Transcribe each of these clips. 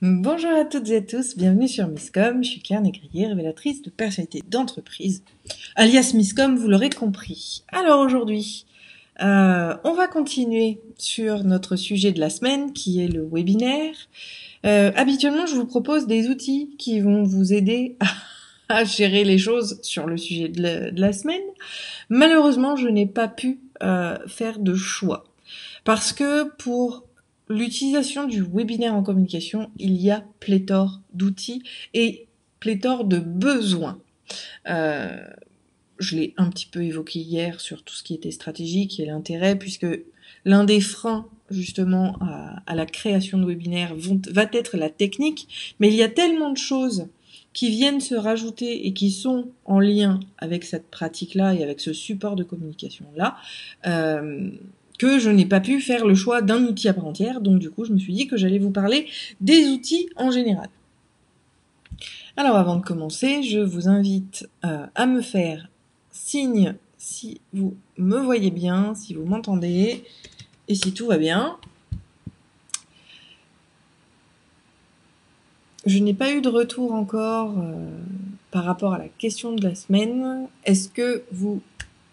Bonjour à toutes et à tous, bienvenue sur Misscom, je suis Claire Négrier, révélatrice de personnalité d'entreprise, alias Misscom, vous l'aurez compris. Alors aujourd'hui, on va continuer sur notre sujet de la semaine qui est le webinaire. Habituellement, je vous propose des outils qui vont vous aider à gérer les choses sur le sujet de la semaine. Malheureusement, je n'ai pas pu faire de choix parce que pour l'utilisation du webinaire en communication, il y a pléthore d'outils et pléthore de besoins. Je l'ai un petit peu évoqué hier sur tout ce qui était stratégique et l'intérêt, puisque l'un des freins justement à la création de webinaires va être la technique, mais il y a tellement de choses qui viennent se rajouter et qui sont en lien avec cette pratique-là et avec ce support de communication-là, que je n'ai pas pu faire le choix d'un outil à part entière, donc du coup je me suis dit que j'allais vous parler des outils en général. Alors avant de commencer, je vous invite à me faire signe si vous me voyez bien, si vous m'entendez et si tout va bien. Je n'ai pas eu de retour encore par rapport à la question de la semaine. Est-ce que vous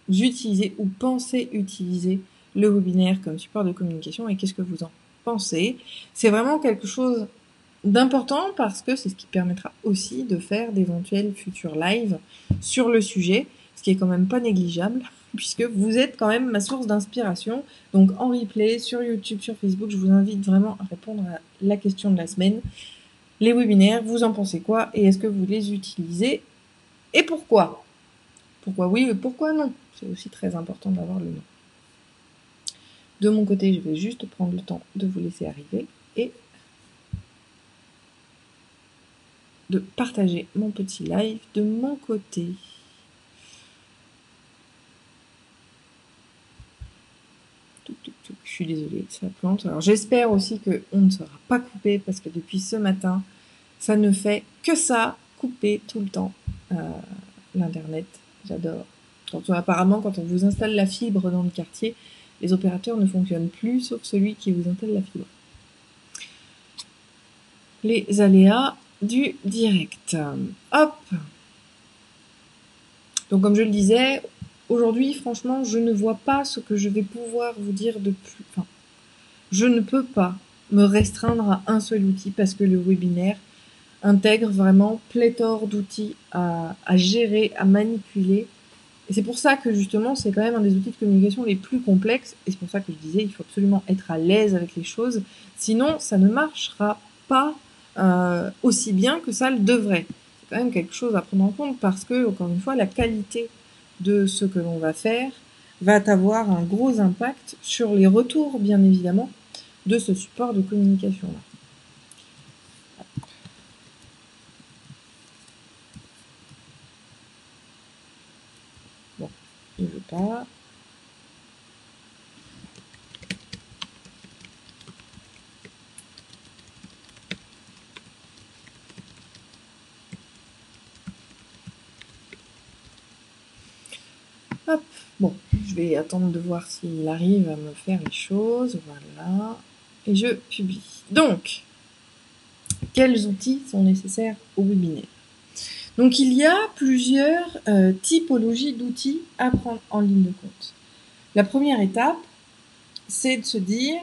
utilisez ou pensez utiliser le webinaire comme support de communication et qu'est-ce que vous en pensez? C'est vraiment quelque chose d'important parce que c'est ce qui permettra aussi de faire d'éventuels futurs lives sur le sujet, ce qui est quand même pas négligeable puisque vous êtes quand même ma source d'inspiration. Donc en replay, sur YouTube, sur Facebook, je vous invite vraiment à répondre à la question de la semaine. Les webinaires, vous en pensez quoi et est-ce que vous les utilisez et pourquoi? Pourquoi oui et pourquoi non? C'est aussi très important d'avoir le nom. De mon côté, je vais juste prendre le temps de vous laisser arriver et de partager mon petit live de mon côté. Je suis désolée, ça plante. Alors j'espère aussi qu'on ne sera pas coupé parce que depuis ce matin, ça ne fait que ça, couper tout le temps. L'internet, j'adore. Apparemment, quand on vous installe la fibre dans le quartier, les opérateurs ne fonctionnent plus, sauf celui qui vous installe la fibre. Les aléas du direct. Hop. Donc comme je le disais, aujourd'hui, franchement, je ne vois pas ce que je vais pouvoir vous dire de plus. Enfin, je ne peux pas me restreindre à un seul outil parce que le webinaire intègre vraiment pléthore d'outils à gérer, à manipuler. Et c'est pour ça que justement, c'est quand même un des outils de communication les plus complexes. Et c'est pour ça que je disais, il faut absolument être à l'aise avec les choses. Sinon, ça ne marchera pas aussi bien que ça le devrait. C'est quand même quelque chose à prendre en compte parce que, encore une fois, la qualité de ce que l'on va faire va avoir un gros impact sur les retours, bien évidemment, de ce support de communication-là. Bon, il ne veut pas. Hop, bon, je vais attendre de voir s'il arrive à me faire les choses, voilà, et je publie. Donc, quels outils sont nécessaires au webinaire? Donc, il y a plusieurs typologies d'outils à prendre en ligne de compte. La première étape, c'est de se dire,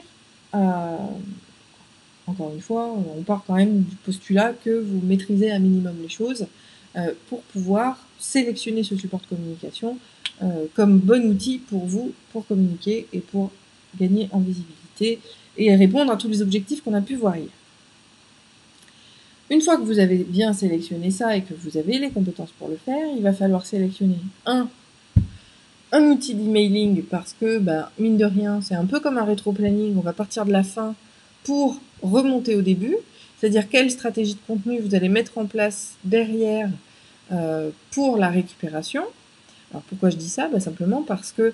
encore une fois, on part quand même du postulat que vous maîtrisez un minimum les choses pour pouvoir sélectionner ce support de communication comme bon outil pour vous, pour communiquer et pour gagner en visibilité et répondre à tous les objectifs qu'on a pu voir hier. Une fois que vous avez bien sélectionné ça et que vous avez les compétences pour le faire, il va falloir sélectionner un outil d'emailing parce que, mine de rien, c'est un peu comme un rétro-planning, on va partir de la fin pour remonter au début, c'est-à-dire quelle stratégie de contenu vous allez mettre en place derrière pour la récupération. Alors pourquoi je dis ça? Simplement parce que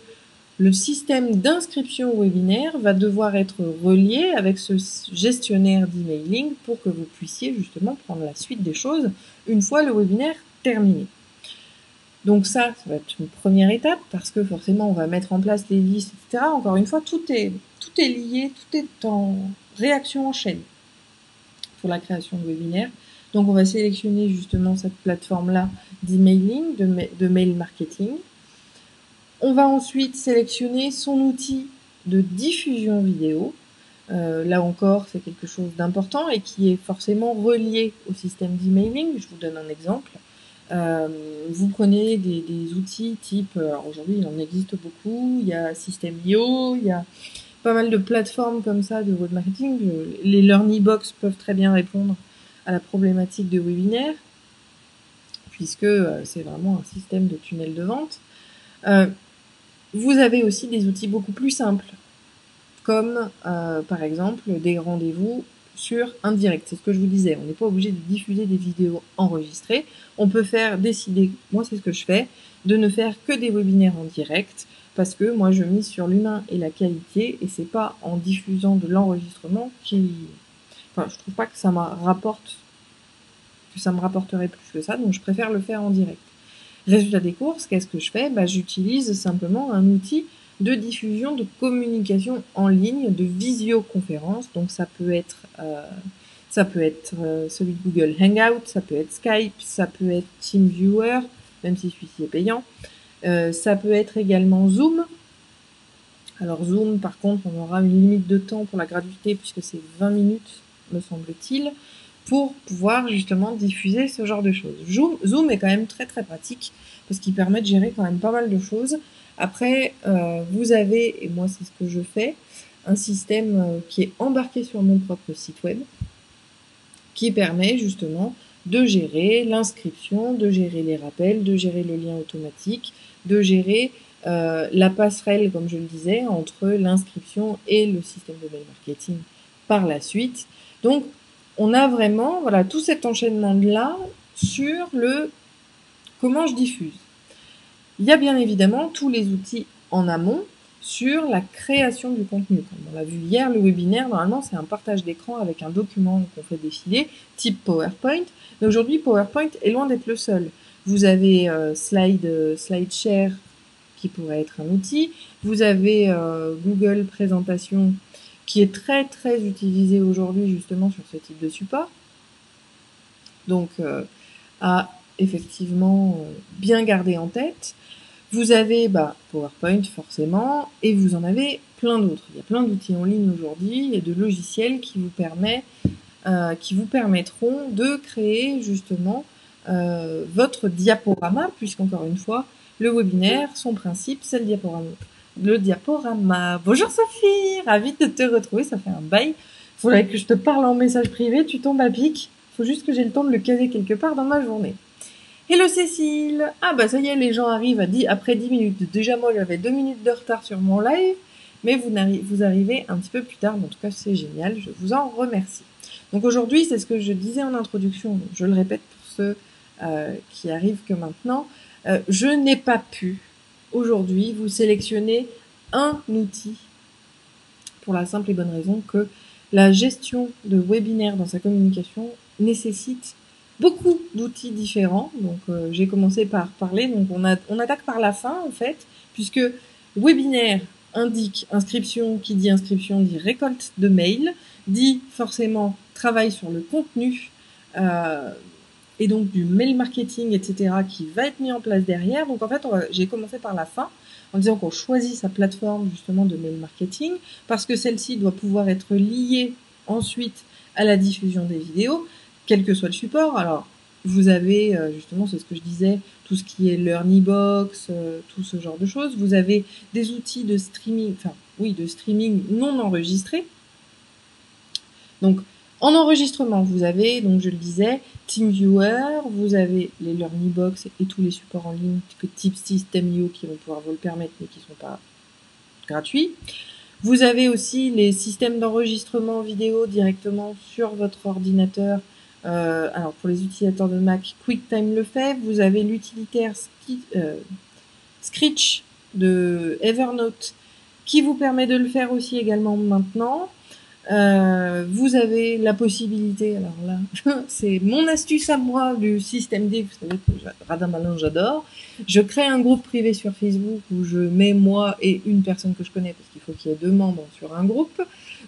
le système d'inscription au webinaire va devoir être relié avec ce gestionnaire d'emailing pour que vous puissiez justement prendre la suite des choses une fois le webinaire terminé. Donc ça va être une première étape parce que forcément on va mettre en place les listes, etc. Encore une fois, tout est lié, tout est en réaction en chaîne. pour la création de webinaires. Donc, on va sélectionner justement cette plateforme-là d'emailing, de mail marketing. On va ensuite sélectionner son outil de diffusion vidéo. Là encore, c'est quelque chose d'important et qui est forcément relié au système d'emailing. Je vous donne un exemple. Vous prenez des outils type, alors aujourd'hui il en existe beaucoup, il y a System.io, il y a pas mal de plateformes comme ça de web marketing. Les LearnyBox peuvent très bien répondre à la problématique de webinaire, puisque c'est vraiment un système de tunnel de vente. Vous avez aussi des outils beaucoup plus simples, comme par exemple des rendez-vous sur un direct. C'est ce que je vous disais, on n'est pas obligé de diffuser des vidéos enregistrées. On peut décider, moi c'est ce que je fais, de ne faire que des webinaires en direct, parce que moi je mise sur l'humain et la qualité, et c'est pas en diffusant de l'enregistrement enfin, je trouve pas que ça me rapporterait plus que ça, donc je préfère le faire en direct. Résultat des courses, qu'est-ce que je fais? J'utilise simplement un outil de diffusion de communication en ligne, de visioconférence. Donc ça peut être celui de Google Hangout, ça peut être Skype, ça peut être TeamViewer, même si celui-ci est payant. Ça peut être également Zoom. Alors Zoom, par contre, on aura une limite de temps pour la gratuité puisque c'est 20 minutes, me semble-t-il, pour pouvoir justement diffuser ce genre de choses. Zoom est quand même très très pratique parce qu'il permet de gérer quand même pas mal de choses. Après, vous avez, et moi c'est ce que je fais, un système qui est embarqué sur mon propre site web qui permet justement de gérer l'inscription, de gérer les rappels, de gérer le lien automatique, de gérer la passerelle, comme je le disais, entre l'inscription et le système de mail marketing par la suite. Donc, on a vraiment tout cet enchaînement-là sur le comment je diffuse. Il y a bien évidemment tous les outils en amont sur la création du contenu. Comme on l'a vu hier, le webinaire, normalement, c'est un partage d'écran avec un document qu'on fait défiler, type PowerPoint. Mais aujourd'hui, PowerPoint est loin d'être le seul. Vous avez SlideShare, qui pourrait être un outil. Vous avez Google Présentation, qui est très très utilisé aujourd'hui justement sur ce type de support. Donc, à effectivement bien garder en tête. Vous avez PowerPoint forcément, et vous en avez plein d'autres. Il y a plein d'outils en ligne aujourd'hui et de logiciels qui vous permettront de créer justement votre diaporama, puisqu'encore une fois, le webinaire, son principe, c'est le diaporama. Bonjour Sophie, ravie de te retrouver, ça fait un bail. Faudrait que je te parle en message privé, tu tombes à pic. Faut juste que j'ai le temps de le caser quelque part dans ma journée. Hello Cécile! Ça y est, les gens arrivent après 10 minutes. Déjà, moi, j'avais 2 minutes de retard sur mon live, mais vous arrivez un petit peu plus tard. Mais en tout cas, c'est génial. Je vous en remercie. Donc aujourd'hui, c'est ce que je disais en introduction. Je le répète pour ceux qui arrivent que maintenant. Je n'ai pas pu, aujourd'hui, vous sélectionner un outil pour la simple et bonne raison que la gestion de webinaire dans sa communication nécessite beaucoup d'outils différents. Donc j'ai commencé par parler, donc on attaque par la fin en fait, puisque webinaire indique inscription, qui dit inscription dit récolte de mails, dit forcément travail sur le contenu et donc du mail marketing, etc. qui va être mis en place derrière. Donc en fait, j'ai commencé par la fin en disant qu'on choisit sa plateforme justement de mail marketing parce que celle-ci doit pouvoir être liée ensuite à la diffusion des vidéos, quel que soit le support. Alors, vous avez, justement, c'est ce que je disais, tout ce qui est LearnyBox, tout ce genre de choses. Vous avez des outils de streaming, de streaming non enregistrés. Donc, en enregistrement, vous avez, donc je le disais, TeamViewer, vous avez les LearnyBox et tous les supports en ligne que type System.io qui vont pouvoir vous le permettre mais qui ne sont pas gratuits. Vous avez aussi les systèmes d'enregistrement vidéo directement sur votre ordinateur. Alors pour les utilisateurs de Mac, QuickTime le fait. Vous avez l'utilitaire Scritch de Evernote qui vous permet de le faire aussi également maintenant. Vous avez la possibilité, alors là, c'est mon astuce à moi du système D, vous savez que Radamalin j'adore. Je crée un groupe privé sur Facebook où je mets moi et une personne que je connais, parce qu'il faut qu'il y ait 2 membres sur un groupe.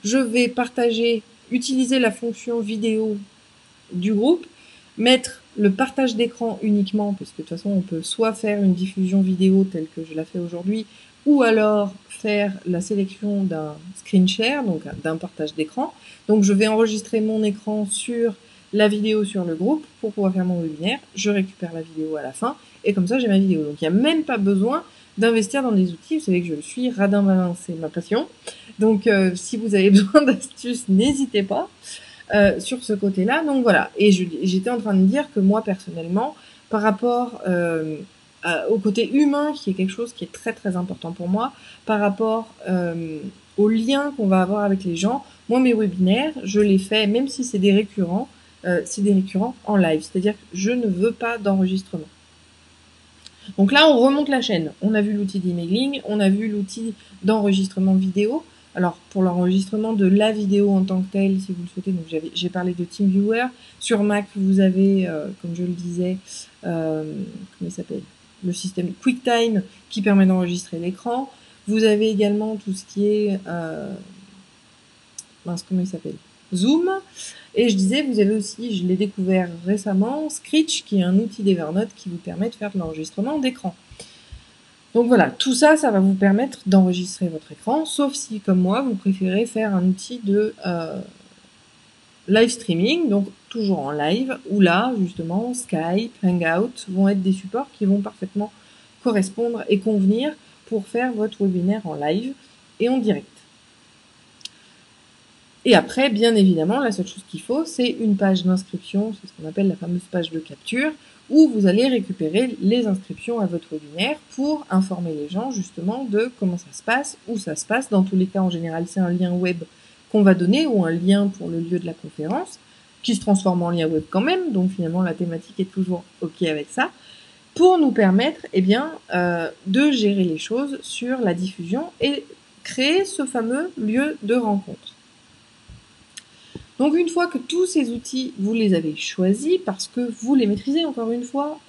Je vais partager utiliser la fonction vidéo du groupe, mettre le partage d'écran uniquement, parce que de toute façon on peut soit faire une diffusion vidéo telle que je la fais aujourd'hui, ou alors faire la sélection d'un screen share, donc d'un partage d'écran. Donc je vais enregistrer mon écran sur la vidéo sur le groupe pour pouvoir faire mon webinaire, je récupère la vidéo à la fin, et comme ça j'ai ma vidéo. Donc il n'y a même pas besoin d'investir dans des outils, vous savez que je le suis, radin-malin, c'est ma passion. Donc si vous avez besoin d'astuces, n'hésitez pas. Sur ce côté-là, donc voilà. Et j'étais en train de dire que moi, personnellement, par rapport au côté humain, qui est quelque chose qui est très très important pour moi, par rapport au lien qu'on va avoir avec les gens, moi, mes webinaires, je les fais, même si c'est des récurrents en live. C'est-à-dire que je ne veux pas d'enregistrement. Donc là, on remonte la chaîne. On a vu l'outil d'emailing, on a vu l'outil d'enregistrement vidéo. Alors, pour l'enregistrement de la vidéo en tant que telle, si vous le souhaitez, donc j'ai parlé de TeamViewer. Sur Mac, vous avez, comme je le disais, comment il s'appelle, le système QuickTime qui permet d'enregistrer l'écran. Vous avez également tout ce qui est, comment il s'appelle, Zoom. Et je disais, vous avez aussi, je l'ai découvert récemment, Screech, qui est un outil d'Evernote qui vous permet de faire de l'enregistrement d'écran. Donc voilà, tout ça, ça va vous permettre d'enregistrer votre écran, sauf si, comme moi, vous préférez faire un outil de live streaming, donc toujours en live, où là, justement, Skype, Hangout vont être des supports qui vont parfaitement correspondre et convenir pour faire votre webinaire en live et en direct. Et après, bien évidemment, la seule chose qu'il faut, c'est une page d'inscription, c'est ce qu'on appelle la fameuse page de capture, où vous allez récupérer les inscriptions à votre webinaire pour informer les gens justement de comment ça se passe, où ça se passe. Dans tous les cas, en général, c'est un lien web qu'on va donner ou un lien pour le lieu de la conférence qui se transforme en lien web quand même. Donc finalement, la thématique est toujours OK avec ça pour nous permettre de gérer les choses sur la diffusion et créer ce fameux lieu de rencontre. Donc une fois que tous ces outils, vous les avez choisis, parce que vous les maîtrisez, encore une fois,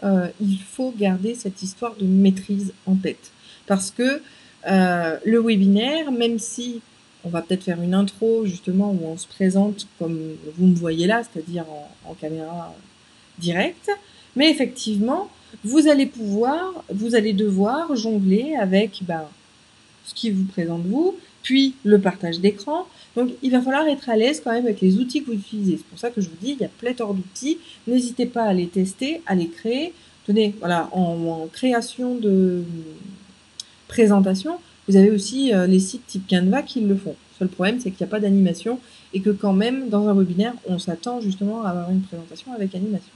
il faut garder cette histoire de maîtrise en tête. Parce que le webinaire, même si on va peut-être faire une intro, justement, où on se présente comme vous me voyez là, c'est-à-dire en caméra directe, mais effectivement, vous allez devoir jongler avec ce qui vous présente vous, puis le partage d'écran. Donc, il va falloir être à l'aise quand même avec les outils que vous utilisez. C'est pour ça que je vous dis, il y a pléthore d'outils. N'hésitez pas à les tester, à les créer. Tenez, voilà, en création de présentation, vous avez aussi les sites type Canva qui le font. Le seul problème, c'est qu'il n'y a pas d'animation et que quand même, dans un webinaire, on s'attend justement à avoir une présentation avec animation.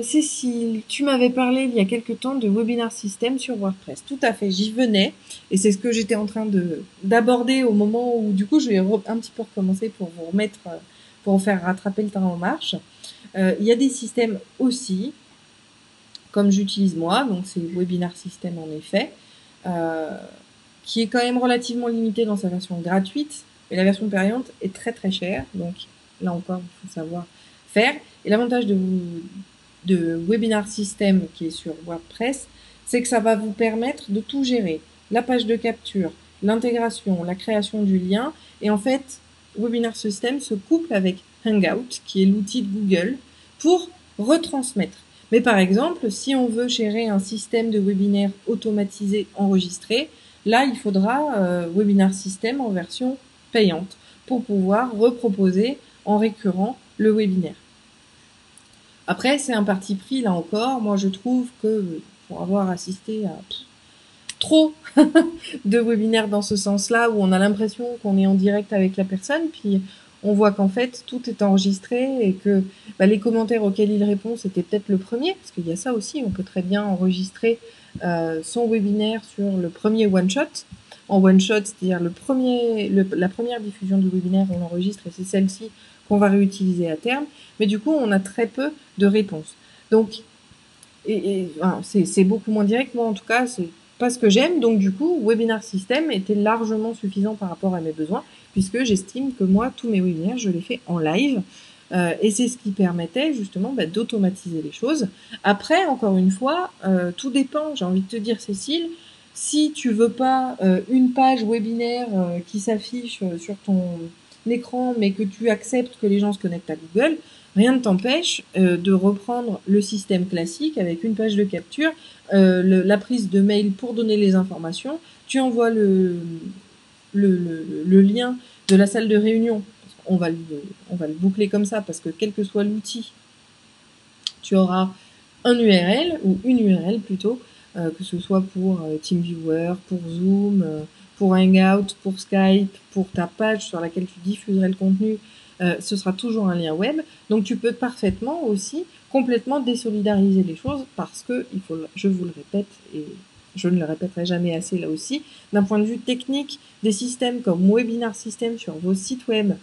Cécile, tu m'avais parlé il y a quelques temps de Webinar System sur WordPress. Tout à fait, j'y venais et c'est ce que j'étais en train d'aborder au moment où du coup je vais un petit peu recommencer pour vous remettre, pour vous faire rattraper le temps en marche. Il y a des systèmes aussi, comme j'utilise moi, donc c'est Webinar System en effet, qui est quand même relativement limité dans sa version gratuite, mais la version payante est très très chère, donc là encore il faut savoir faire. Et l'avantage de Webinar System qui est sur WordPress, c'est que ça va vous permettre de tout gérer. La page de capture, l'intégration, la création du lien. Et en fait, Webinar System se couple avec Hangout, qui est l'outil de Google, pour retransmettre. Mais par exemple, si on veut gérer un système de webinaire automatisé enregistré, là, il faudra Webinar System en version payante pour pouvoir reproposer en récurrent le webinaire. Après, c'est un parti pris, là encore. Moi, je trouve que pour avoir assisté à trop de webinaires dans ce sens-là, où on a l'impression qu'on est en direct avec la personne, puis on voit qu'en fait, tout est enregistré et que les commentaires auxquels il répond, c'était peut-être le premier, parce qu'il y a ça aussi, on peut très bien enregistrer son webinaire sur le premier one-shot. En one-shot, c'est-à-dire la première diffusion du webinaire, on l'enregistre et c'est celle-ci qu'on va réutiliser à terme, mais du coup, on a très peu de réponses. Donc, c'est beaucoup moins direct. Moi, en tout cas, c'est pas ce que j'aime. Donc, du coup, Webinar System était largement suffisant par rapport à mes besoins, puisque j'estime que moi, tous mes webinaires, je les fais en live. Et c'est ce qui permettait justement d'automatiser les choses. Après, encore une fois, tout dépend. J'ai envie de te dire, Cécile, si tu veux pas une page webinaire qui s'affiche sur ton écran, mais que tu acceptes que les gens se connectent à Google, rien ne t'empêche de reprendre le système classique avec une page de capture, la prise de mail pour donner les informations. Tu envoies le lien de la salle de réunion. On va le boucler comme ça parce que quel que soit l'outil, tu auras un URL ou une URL plutôt, que ce soit pour TeamViewer, pour Zoom, pour Hangout, pour Skype, pour ta page sur laquelle tu diffuserais le contenu, ce sera toujours un lien web. Donc tu peux parfaitement aussi complètement désolidariser les choses parce que je vous le répète et je ne le répéterai jamais assez là aussi, d'un point de vue technique, des systèmes comme Webinar System sur vos sites web,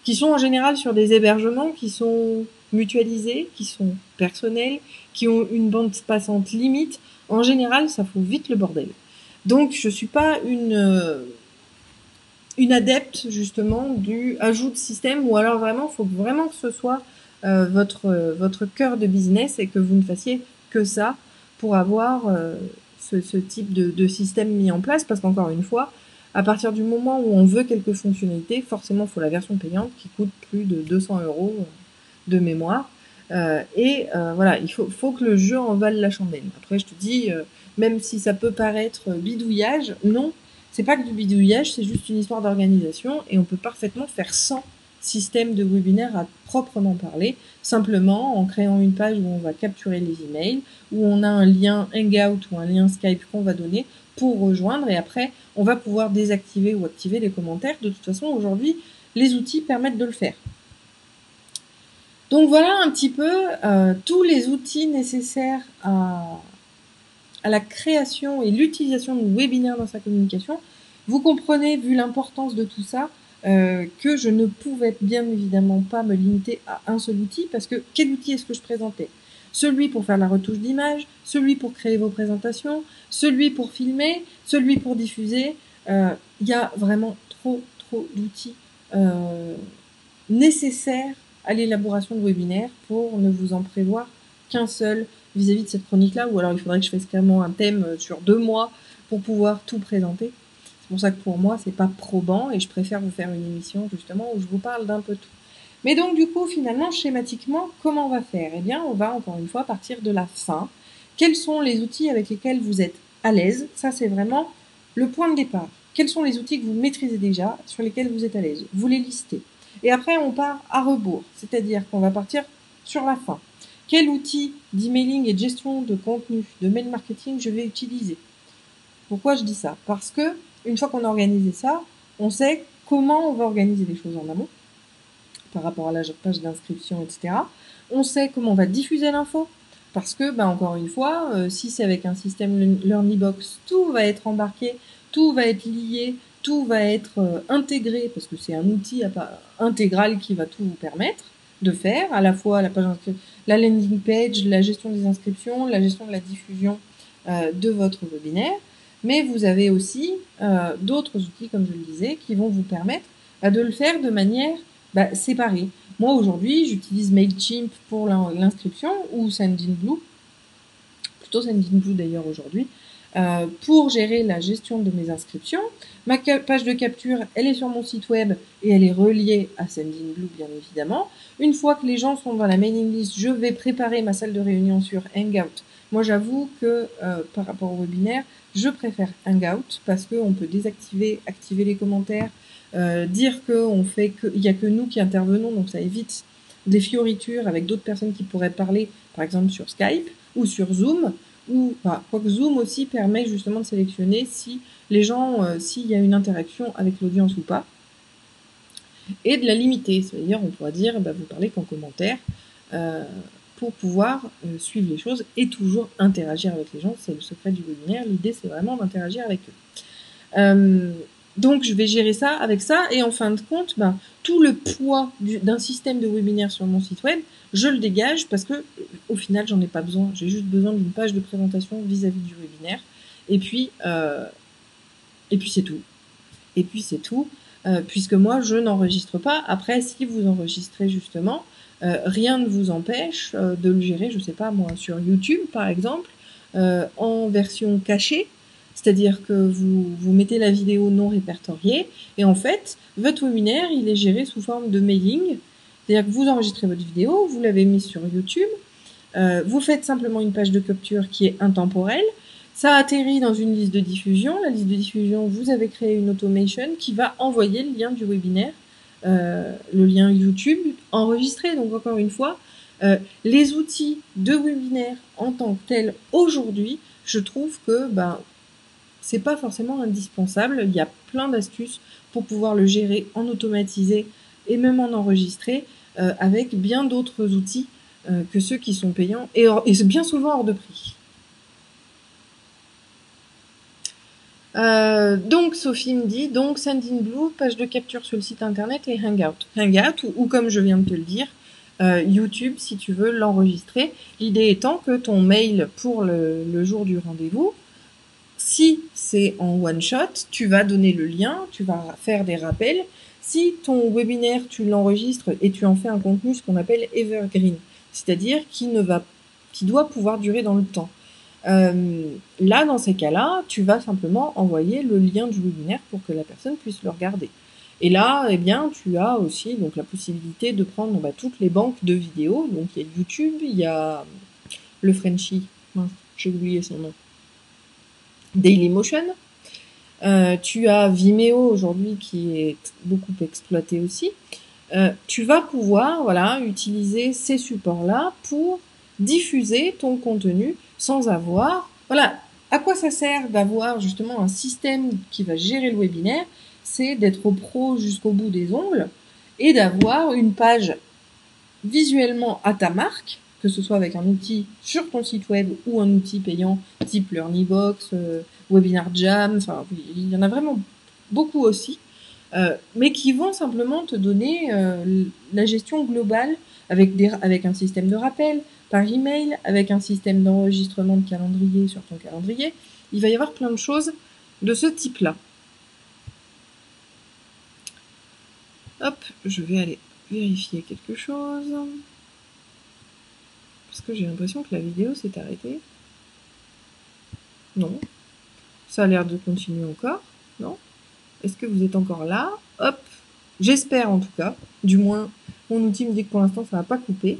qui sont en général sur des hébergements qui sont mutualisés, qui sont personnels, qui ont une bande passante limite, en général, ça fout vite le bordel. Donc, je suis pas une adepte, justement, du ajout de système, ou alors vraiment, faut vraiment que ce soit votre cœur de business et que vous ne fassiez que ça pour avoir ce type de système mis en place, parce qu'encore une fois, à partir du moment où on veut quelques fonctionnalités, forcément, il faut la version payante qui coûte plus de 200 € de mémoire. Voilà, il faut que le jeu en vale la chandelle. Après, je te dis, même si ça peut paraître bidouillage, non, c'est pas que du bidouillage, c'est juste une histoire d'organisation et on peut parfaitement faire sans système de webinaire à proprement parler, simplement en créant une page où on va capturer les emails, où on a un lien Hangout ou un lien Skype qu'on va donner pour rejoindre et après, on va pouvoir désactiver ou activer les commentaires. De toute façon, aujourd'hui, les outils permettent de le faire. Donc voilà un petit peu tous les outils nécessaires à la création et l'utilisation de webinaire dans sa communication. Vous comprenez, vu l'importance de tout ça, que je ne pouvais bien évidemment pas me limiter à un seul outil, parce que quel outil est-ce que je présentais? Celui pour faire la retouche d'image, celui pour créer vos présentations, celui pour filmer, celui pour diffuser. Il y a vraiment trop d'outils nécessaires à l'élaboration de webinaires pour ne vous en prévoir qu'un seul vis-à-vis de cette chronique-là, ou alors il faudrait que je fasse carrément un thème sur 2 mois pour pouvoir tout présenter. C'est pour ça que pour moi, c'est pas probant et je préfère vous faire une émission justement où je vous parle d'un peu tout. Mais donc du coup, finalement, schématiquement, comment on va faire? Eh bien, on va encore une fois partir de la fin. Quels sont les outils avec lesquels vous êtes à l'aise? Ça, c'est vraiment le point de départ. Quels sont les outils que vous maîtrisez déjà, sur lesquels vous êtes à l'aise? Vous les listez. Et après, on part à rebours, c'est-à-dire qu'on va partir sur la fin. Quel outil d'emailing et de gestion de contenu, de mail marketing je vais utiliser? Pourquoi je dis ça? Parce que une fois qu'on a organisé ça, on sait comment on va organiser les choses en amont, par rapport à la page d'inscription, etc. On sait comment on va diffuser l'info, parce que, encore une fois, si c'est avec un système LearnyBox, tout va être embarqué, tout va être lié, tout va être intégré, parce que c'est un outil intégral qui va tout vous permettre de faire, à la fois la landing page, la gestion des inscriptions, la gestion de la diffusion de votre webinaire, mais vous avez aussi d'autres outils, comme je le disais, qui vont vous permettre de le faire de manière séparée. Moi, aujourd'hui, j'utilise MailChimp pour l'inscription, ou Sendinblue, plutôt Sendinblue d'ailleurs aujourd'hui, pour gérer la gestion de mes inscriptions. Ma page de capture, elle est sur mon site web et elle est reliée à Sendinblue, bien évidemment. Une fois que les gens sont dans la mailing list, je vais préparer ma salle de réunion sur Hangout. Moi, j'avoue que par rapport au webinaire, je préfère Hangout parce qu'on peut désactiver, activer les commentaires, dire qu'il n'y a que nous qui intervenons, donc ça évite des fioritures avec d'autres personnes qui pourraient parler, par exemple sur Skype ou sur Zoom. Quoique Zoom aussi permet justement de sélectionner si les gens, s'il y a une interaction avec l'audience ou pas, et de la limiter. C'est-à-dire, on pourra dire, vous parlez qu'en commentaire, pour pouvoir suivre les choses et toujours interagir avec les gens. C'est le secret du webinaire. L'idée, c'est vraiment d'interagir avec eux. Donc, je vais gérer ça avec ça. Et en fin de compte, tout le poids d'un système de webinaire sur mon site web, je le dégage parce que, au final, j'en ai pas besoin. J'ai juste besoin d'une page de présentation vis-à-vis du webinaire. Et puis c'est tout. Et puis, c'est tout. Puisque moi, je n'enregistre pas. Après, si vous enregistrez justement, rien ne vous empêche de le gérer, je sais pas moi, sur YouTube, par exemple, en version cachée, C'est-à-dire que vous mettez la vidéo non répertoriée et en fait, votre webinaire, il est géré sous forme de mailing. C'est-à-dire que vous enregistrez votre vidéo, vous l'avez mise sur YouTube, vous faites simplement une page de capture qui est intemporelle, ça atterrit dans une liste de diffusion. La liste de diffusion, vous avez créé une automation qui va envoyer le lien du webinaire, le lien YouTube enregistré. Donc encore une fois, les outils de webinaire en tant que tels aujourd'hui, je trouve que c'est pas forcément indispensable. Il y a plein d'astuces pour pouvoir le gérer en automatisé et même en enregistré avec bien d'autres outils que ceux qui sont payants et bien souvent hors de prix. Donc Sophie me dit donc Sendinblue, page de capture sur le site internet et Hangout ou comme je viens de te le dire, YouTube si tu veux l'enregistrer. L'idée étant que ton mail pour le jour du rendez-vous, si c'est en one shot, tu vas donner le lien, tu vas faire des rappels. Si ton webinaire tu l'enregistres et tu en fais un contenu ce qu'on appelle evergreen, c'est-à-dire qui doit pouvoir durer dans le temps. Là, dans ces cas-là, tu vas simplement envoyer le lien du webinaire pour que la personne puisse le regarder. Et là, eh bien, tu as aussi donc la possibilité de prendre toutes les banques de vidéos. Donc, il y a YouTube, il y a le Frenchie, j'ai oublié son nom, Dailymotion. Tu as Vimeo aujourd'hui qui est beaucoup exploité aussi. Tu vas pouvoir utiliser ces supports-là pour diffuser ton contenu sans avoir... Voilà, à quoi ça sert d'avoir justement un système qui va gérer le webinaire? C'est d'être pro jusqu'au bout des ongles et d'avoir une page visuellement à ta marque, que ce soit avec un outil sur ton site web ou un outil payant type Learnybox, Webinar Jam, enfin il y en a vraiment beaucoup aussi. Mais qui vont simplement te donner la gestion globale avec un système de rappel par email, avec un système d'enregistrement de calendrier sur ton calendrier. Il va y avoir plein de choses de ce type-là. Hop, je vais aller vérifier quelque chose. Parce que j'ai l'impression que la vidéo s'est arrêtée. Non. Ça a l'air de continuer encore. Non. Est-ce que vous êtes encore là? Hop. J'espère en tout cas. Du moins, mon outil me dit que pour l'instant, ça va pas couper.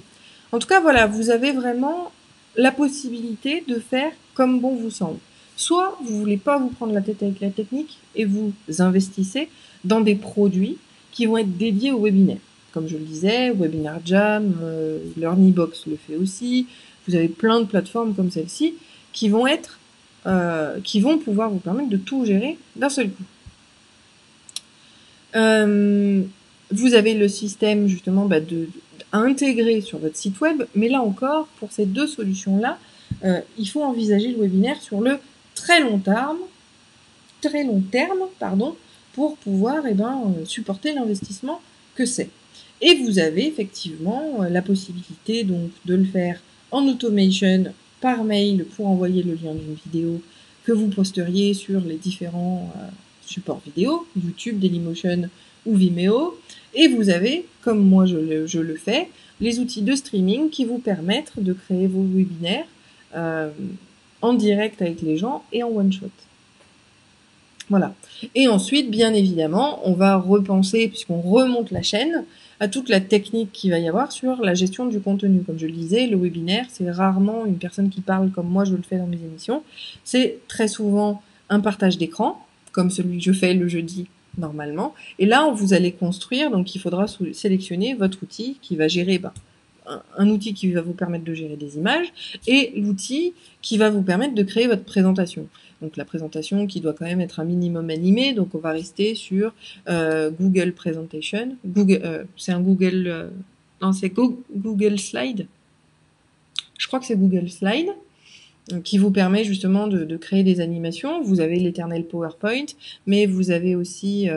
En tout cas, voilà, vous avez vraiment la possibilité de faire comme bon vous semble. Soit vous voulez pas vous prendre la tête avec la technique et vous investissez dans des produits qui vont être dédiés au webinaire. Comme je le disais, Webinar Jam, Learnybox le fait aussi. Vous avez plein de plateformes comme celle-ci qui vont pouvoir vous permettre de tout gérer d'un seul coup. Vous avez le système justement à intégrer sur votre site web, mais là encore, pour ces deux solutions-là, il faut envisager le webinaire sur le très long terme, pour pouvoir supporter l'investissement que c'est. Et vous avez effectivement la possibilité donc de le faire en automation par mail pour envoyer le lien d'une vidéo que vous posteriez sur les différents supports vidéo, YouTube, Dailymotion ou Vimeo. Et vous avez, comme moi je le fais, les outils de streaming qui vous permettent de créer vos webinaires en direct avec les gens et en one shot. Voilà. Et ensuite, bien évidemment, on va repenser, puisqu'on remonte la chaîne, à toute la technique qu'il va y avoir sur la gestion du contenu. Comme je le disais, le webinaire, c'est rarement une personne qui parle comme moi je le fais dans mes émissions. C'est très souvent un partage d'écran, comme celui que je fais le jeudi normalement. Et là, vous allez construire, donc il faudra sélectionner votre outil qui va gérer un outil qui va vous permettre de gérer des images et l'outil qui va vous permettre de créer votre présentation. Donc la présentation qui doit quand même être un minimum animée, donc on va rester sur Google Presentation. C'est un Google... non, c'est Google Slide. Je crois que c'est Google Slide qui vous permet justement de créer des animations. Vous avez l'éternel PowerPoint, mais vous avez aussi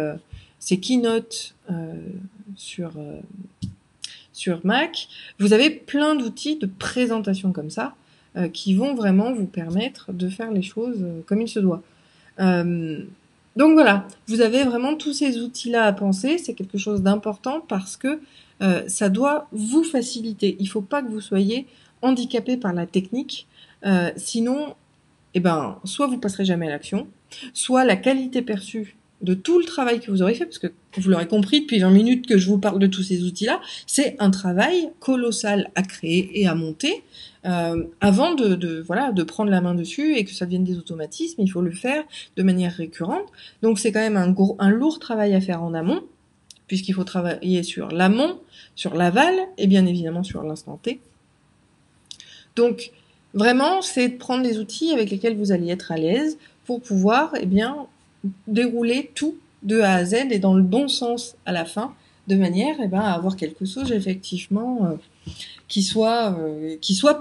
ces Keynote sur Mac. Vous avez plein d'outils de présentation comme ça qui vont vraiment vous permettre de faire les choses comme il se doit. Donc voilà, vous avez vraiment tous ces outils-là à penser. C'est quelque chose d'important parce que ça doit vous faciliter. Il ne faut pas que vous soyez handicapé par la technique. Sinon, eh ben, soit vous passerez jamais à l'action, soit la qualité perçue de tout le travail que vous aurez fait, parce que vous l'aurez compris depuis 20 minutes que je vous parle de tous ces outils-là, c'est un travail colossal à créer et à monter avant de prendre la main dessus et que ça devienne des automatismes. Il faut le faire de manière récurrente. Donc c'est quand même un lourd travail à faire en amont, puisqu'il faut travailler sur l'amont, sur l'aval et bien évidemment sur l'instant T. Donc vraiment, c'est de prendre des outils avec lesquels vous allez être à l'aise pour pouvoir dérouler tout de A à Z et dans le bon sens à la fin, de manière à avoir quelque chose effectivement qui soit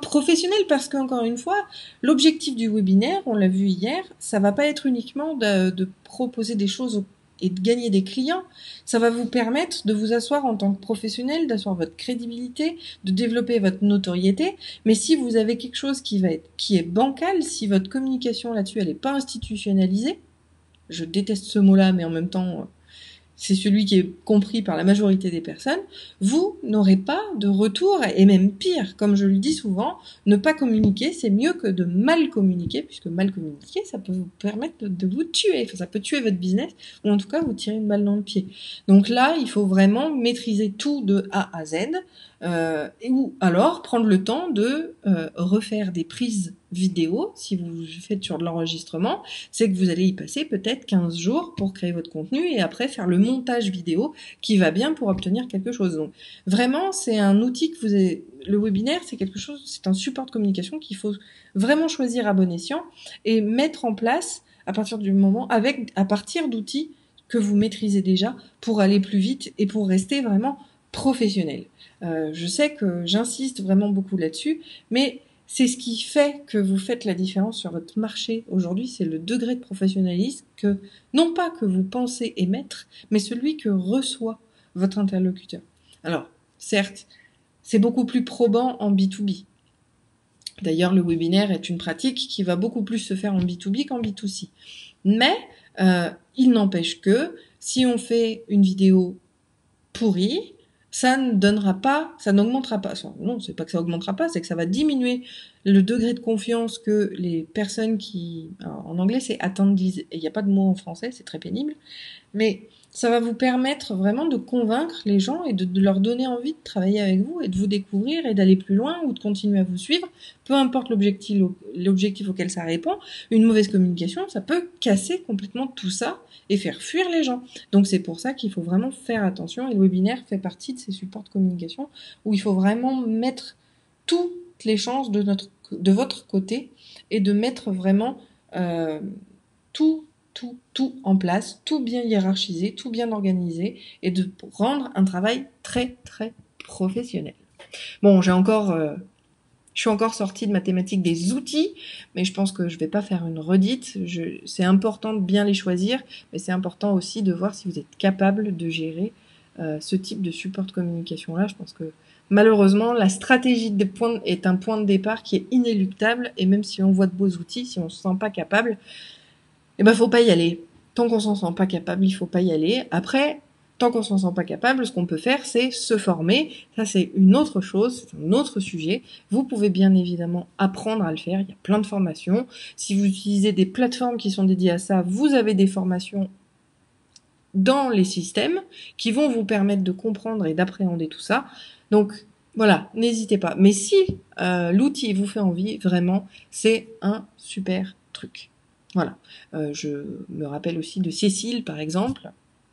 professionnel, parce qu'encore une fois, l'objectif du webinaire, on l'a vu hier, ça va pas être uniquement de proposer des choses et de gagner des clients, ça va vous permettre de vous asseoir en tant que professionnel, d'asseoir votre crédibilité, de développer votre notoriété. Mais si vous avez quelque chose qui est bancal, si votre communication là-dessus elle est pas institutionnalisée, je déteste ce mot-là, mais en même temps c'est celui qui est compris par la majorité des personnes, vous n'aurez pas de retour, et même pire, comme je le dis souvent, ne pas communiquer, c'est mieux que de mal communiquer, puisque mal communiquer, ça peut vous permettre de vous tuer, enfin, ça peut tuer votre business, ou en tout cas vous tirer une balle dans le pied. Donc là, il faut vraiment maîtriser tout de A à Z, ou alors prendre le temps de refaire des prises vidéo, si vous faites sur de l'enregistrement, c'est que vous allez y passer peut-être 15 jours pour créer votre contenu et après faire le montage vidéo qui va bien pour obtenir quelque chose. Donc vraiment, c'est un outil que vous avez... Le webinaire, c'est quelque chose, c'est un support de communication qu'il faut vraiment choisir à bon escient et mettre en place à partir d'outils que vous maîtrisez déjà pour aller plus vite et pour rester vraiment professionnel. Je sais que j'insiste vraiment beaucoup là-dessus, mais c'est ce qui fait que vous faites la différence sur votre marché aujourd'hui, c'est le degré de professionnalisme que, non pas que vous pensez émettre, mais celui que reçoit votre interlocuteur. Alors, certes, c'est beaucoup plus probant en B2B. D'ailleurs, le webinaire est une pratique qui va beaucoup plus se faire en B2B qu'en B2C. Mais, il n'empêche que, si on fait une vidéo pourrie, ça n'augmentera pas. Non, c'est pas que ça augmentera pas, c'est que ça va diminuer le degré de confiance que les personnes en anglais c'est attendees, et il n'y a pas de mot en français, c'est très pénible, mais ça va vous permettre vraiment de convaincre les gens et de leur donner envie de travailler avec vous et de vous découvrir et d'aller plus loin ou de continuer à vous suivre, peu importe l'objectif auquel ça répond. Une mauvaise communication, ça peut casser complètement tout ça et faire fuir les gens. Donc c'est pour ça qu'il faut vraiment faire attention, et le webinaire fait partie de ces supports de communication où il faut vraiment mettre toutes les chances de votre côté et de mettre vraiment tout en place, tout bien hiérarchisé, tout bien organisé, et de rendre un travail très très professionnel. Bon, je suis encore sortie de ma thématique des outils, mais je pense que je vais pas faire une redite. C'est important de bien les choisir, mais c'est important aussi de voir si vous êtes capable de gérer ce type de support de communication-là. Je pense que malheureusement, la stratégie est un point de départ qui est inéluctable, et même si on voit de beaux outils, si on se sent pas capable, faut pas y aller. Tant qu'on s'en sent pas capable, il faut pas y aller. Après, tant qu'on s'en sent pas capable, ce qu'on peut faire, c'est se former. Ça, c'est une autre chose, c'est un autre sujet. Vous pouvez bien évidemment apprendre à le faire. Il y a plein de formations. Si vous utilisez des plateformes qui sont dédiées à ça, vous avez des formations dans les systèmes qui vont vous permettre de comprendre et d'appréhender tout ça. Donc, voilà, n'hésitez pas. Mais si l'outil vous fait envie, vraiment, c'est un super truc. Voilà. Je me rappelle aussi de Cécile, par exemple,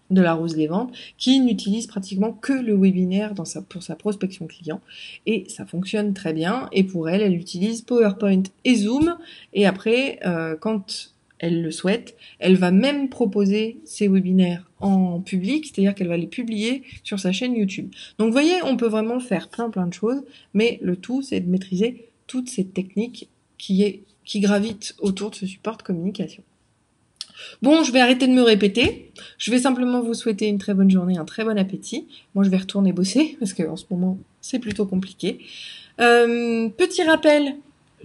de la Rose des Ventes, qui n'utilise pratiquement que le webinaire pour sa prospection client. Et ça fonctionne très bien. Et pour elle, elle utilise PowerPoint et Zoom. Et après, quand elle le souhaite, elle va même proposer ses webinaires en public, c'est-à-dire qu'elle va les publier sur sa chaîne YouTube. Donc vous voyez, on peut vraiment faire plein de choses, mais le tout, c'est de maîtriser toutes ces techniques qui gravitent autour de ce support de communication. Bon, je vais arrêter de me répéter. Je vais simplement vous souhaiter une très bonne journée, un très bon appétit. Moi, je vais retourner bosser parce qu'en ce moment, c'est plutôt compliqué. Petit rappel,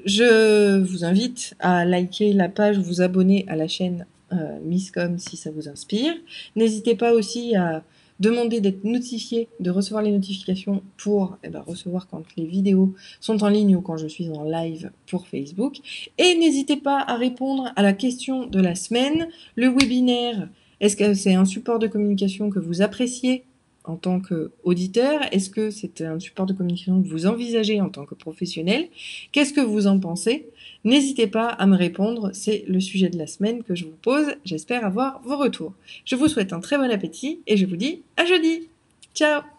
je vous invite à liker la page, vous abonner à la chaîne Misscom si ça vous inspire. N'hésitez pas aussi à Demander d'être notifié, de recevoir les notifications pour recevoir quand les vidéos sont en ligne ou quand je suis en live pour Facebook. Et n'hésitez pas à répondre à la question de la semaine. Le webinaire, est-ce que c'est un support de communication que vous appréciez en tant qu'auditeur? Est-ce que c'est un support de communication que vous envisagez en tant que professionnel? Qu'est-ce que vous en pensez? N'hésitez pas à me répondre, c'est le sujet de la semaine que je vous pose. J'espère avoir vos retours. Je vous souhaite un très bon appétit et je vous dis à jeudi. Ciao!